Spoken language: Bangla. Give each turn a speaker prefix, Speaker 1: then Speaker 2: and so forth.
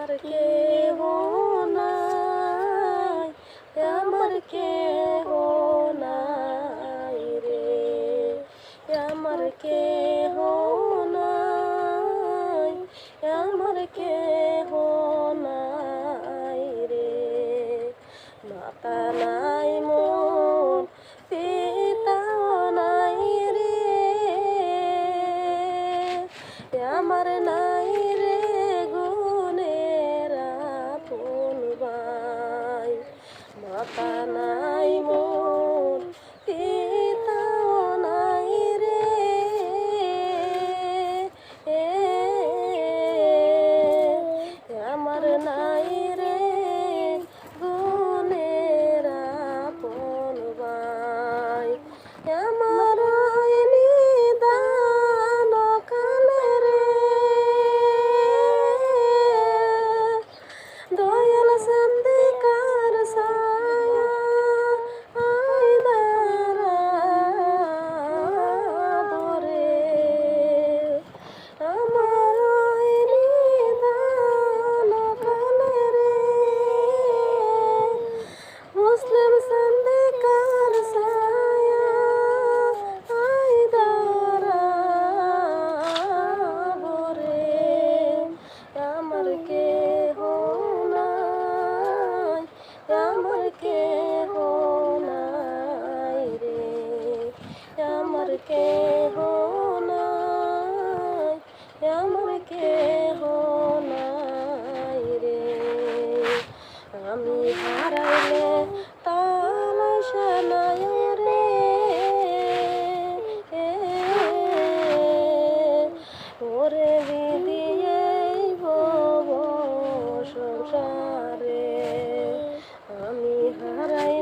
Speaker 1: আমার কেহ নাই, আমার কেহ নাই রে, আমার কেহ নাই, আমার কেহ নাই রে। মাতা নাই মন পিতাও নাই রে, আমার নাই রে গুণের আপন ভাই। মাতা নাই মন পিতাও নাই রে, আমার নাই রে গুণের আপন ভাই। আমার নিদান কালে রে দয়াল চন্দিকার ছায়া আই দাঁড়াবো রে। আমার নিদান কালে রে মুসলিম চন্দিকার ছায়া আই দাঁড়াবো রে। আমার কেহ নাই, আমার কেহ নাই রে, আমার কেহ নাই, আমার কেহ নাই রে। আমি হারাইলে তালাশা নাই রে, ওরে বিদিয়ে ভব সংসারে। আমি হারাই